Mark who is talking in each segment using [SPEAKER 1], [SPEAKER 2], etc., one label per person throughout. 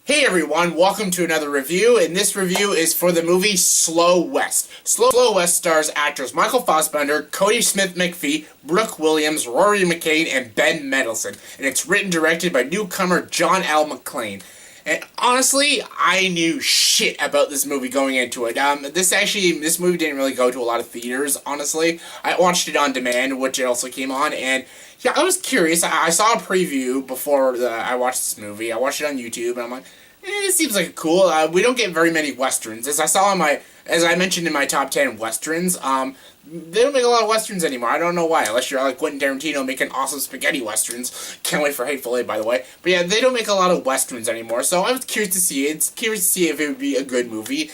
[SPEAKER 1] Hey everyone, welcome to another review, and this review is for the movie Slow West. Slow West stars actors Michael Fassbender, Kodi Smit-McPhee, Brooke Williams, Rory McCann, and Ben Mendelsohn, and it's written and directed by newcomer John L. Maclean. And honestly, I knew shit about this movie going into it. This movie didn't really go to a lot of theaters, honestly. I watched it on demand, which it also came on, and yeah, I was curious. I saw a preview before I watched this movie. I watched it on YouTube, and I'm like, it seems like cool. We don't get very many westerns. As I mentioned in my top 10 westerns, they don't make a lot of westerns anymore. I don't know why, unless you're like Quentin Tarantino making awesome spaghetti westerns. Can't wait for Hateful Eight, by the way. But yeah, they don't make a lot of westerns anymore, so I was curious to see it. Curious to see if it would be a good movie.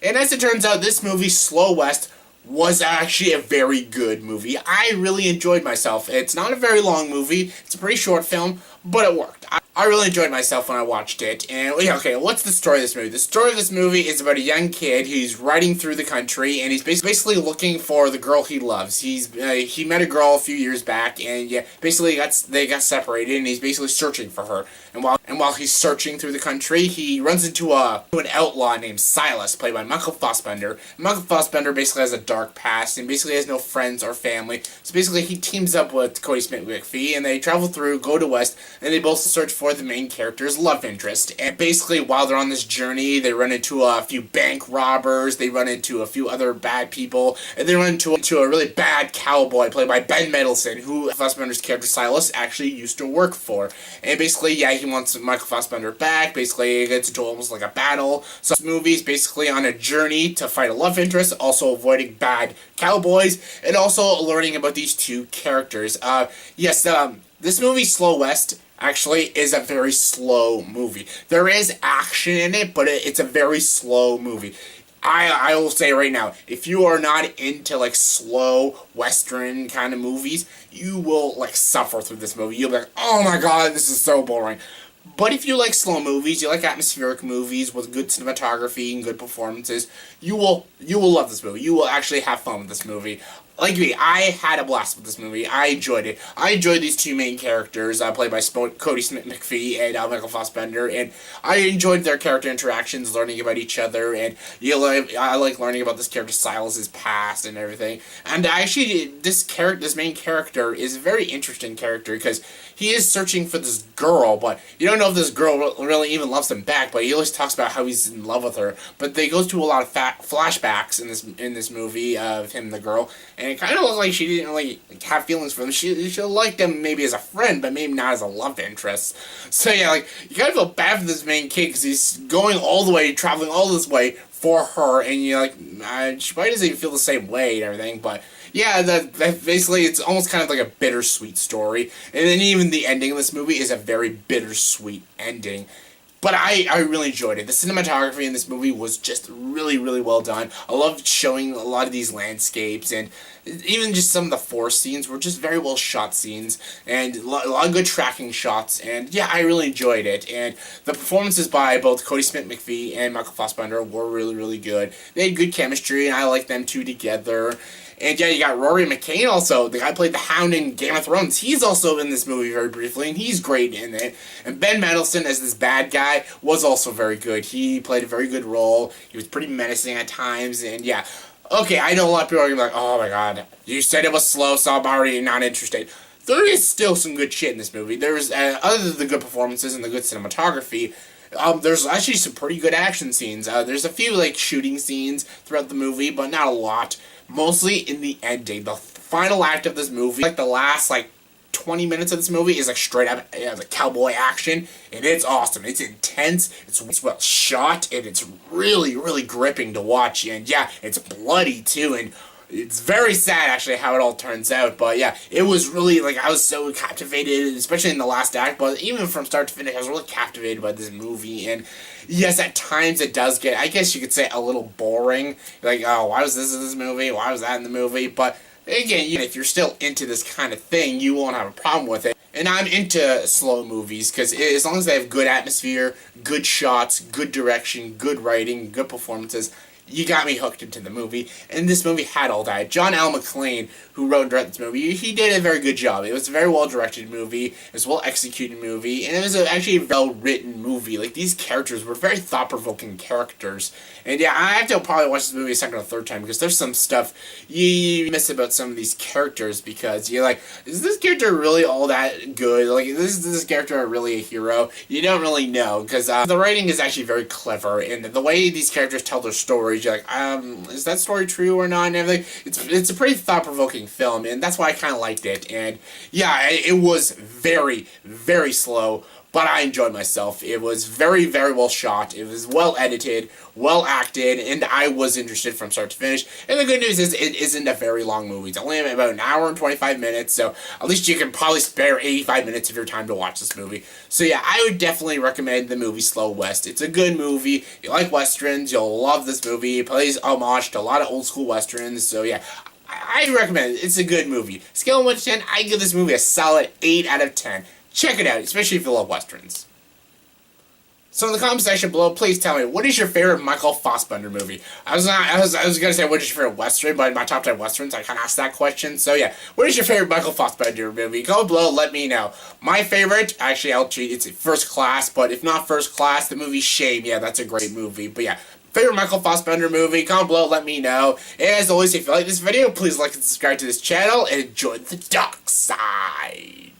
[SPEAKER 1] And as it turns out, this movie, Slow West, was actually a very good movie. I really enjoyed myself. It's not a very long movie. It's a pretty short film, but it worked. I really enjoyed myself when I watched it. And, yeah, okay, what's the story of this movie? The story of this movie is about a young kid who's riding through the country, and he's basically looking for the girl he loves. He met a girl a few years back, and yeah, basically they got separated, and he's basically searching for her. And while he's searching through the country, he runs into an outlaw named Silas, played by Michael Fassbender. Michael Fassbender basically has a dark past, and basically has no friends or family. So basically, he teams up with Kodi Smit-McPhee, and they travel through, go to West, and they both search for the main character's love interest. And basically, while they're on this journey, they run into a few bank robbers, they run into a few other bad people, and they run into a really bad cowboy played by Ben Mendelsohn, who Fassbender's character Silas actually used to work for. And basically, yeah, he wants Michael Fassbender back. Basically, it gets into almost like a battle. So this movie's basically on a journey to fight a love interest, also avoiding bad cowboys, and also learning about these two characters. This movie, Slow West, actually is a very slow movie. There is action in it, but it's a very slow movie. I will say right now, if you are not into like slow western kind of movies, you will like suffer through this movie. You'll be like, oh my god, this is so boring. But if you like slow movies, you like atmospheric movies with good cinematography and good performances, you will love this movie. You will actually have fun with this movie. Like me, I had a blast with this movie. I enjoyed it. I enjoyed these two main characters, played by Kodi Smit-McPhee and Michael Fassbender, and I enjoyed their character interactions, learning about each other, and I like learning about this character Silas's past and everything. And actually, this main character is a very interesting character because he is searching for this girl, but you don't know if this girl really even loves him back. But he always talks about how he's in love with her. But they go through a lot of flashbacks in this movie of him and the girl. And it kind of looks like she didn't really have feelings for him. She liked him maybe as a friend, but maybe not as a love interest. So yeah, like, you kind of feel bad for this main kid because he's going all the way, traveling all this way for her, and you're like, she probably doesn't even feel the same way and everything, but yeah, that basically, it's almost kind of like a bittersweet story. And then even the ending of this movie is a very bittersweet ending. But I really enjoyed it. The cinematography in this movie was just really, really well done. I loved showing a lot of these landscapes, and even just some of the forest scenes were just very well shot scenes, and a lot of good tracking shots, and yeah, I really enjoyed it. And the performances by both Kodi Smit-McPhee and Michael Fassbender were really, really good. They had good chemistry, and I liked them two together. And yeah, you got Rory McCann also, the guy who played the Hound in Game of Thrones. He's also in this movie very briefly, and he's great in it. And Ben Mendelsohn as this bad guy was also very good. He played a very good role. He was pretty menacing at times, and yeah. Okay, I know a lot of people are going to be like, oh my god, you said it was slow, so I'm already not interested. There is still some good shit in this movie. There's, other than the good performances and the good cinematography, there's actually some pretty good action scenes. There's a few, like, shooting scenes throughout the movie, but not a lot. Mostly in the ending. The final act of this movie, like the last, 20 minutes of this movie is, straight up the cowboy action, and it's awesome. It's intense, it's well shot, and it's really, really gripping to watch, and yeah, it's bloody, too, and it's very sad, actually, how it all turns out, but yeah, it was really, I was so captivated, especially in the last act, but even from start to finish, I was really captivated by this movie, and yes, at times it does get, I guess you could say, a little boring, like, oh, why was this in this movie, why was that in the movie, but again, if you're still into this kind of thing, you won't have a problem with it. And I'm into slow movies, because as long as they have good atmosphere, good shots, good direction, good writing, good performances, you got me hooked into the movie, and this movie had all that. John L. McClain, who wrote and directed this movie, he did a very good job. It was a very well-directed movie, it was a well-executed movie, and it was actually a well-written movie. Like, these characters were very thought-provoking characters, and yeah, I have to probably watch this movie a second or third time, because there's some stuff you miss about some of these characters, because you're like, is this character really all that good? Like, is this character really a hero? You don't really know, because the writing is actually very clever, and the way these characters tell their stories, you're like, is that story true or not, and everything. It's a pretty thought-provoking film, and that's why I kind of liked it, and yeah, it was very, very slow, but I enjoyed myself. It was very, very well shot. It was well edited, well acted, and I was interested from start to finish. And the good news is it isn't a very long movie. It's only about an hour and 25 minutes, so at least you can probably spare 85 minutes of your time to watch this movie. So yeah, I would definitely recommend the movie Slow West. It's a good movie. You like westerns, you'll love this movie. It plays homage to a lot of old school westerns, so yeah, I recommend it. It's a good movie. Scale of 1 to 10, I give this movie a solid 8 out of 10. Check it out, especially if you love westerns. So in the comment section below, please tell me, what is your favorite Michael Fassbender movie? I was gonna say what is your favorite western, but in my top 10 westerns, I kind of asked that question. So yeah, what is your favorite Michael Fassbender movie? Comment below, let me know. My favorite, actually, I'll cheat. It's First Class, but if not First Class, the movie Shame. Yeah, that's a great movie. But yeah, favorite Michael Fassbender movie? Comment below, let me know. And as always, if you like this video, please like and subscribe to this channel and enjoy the dark side.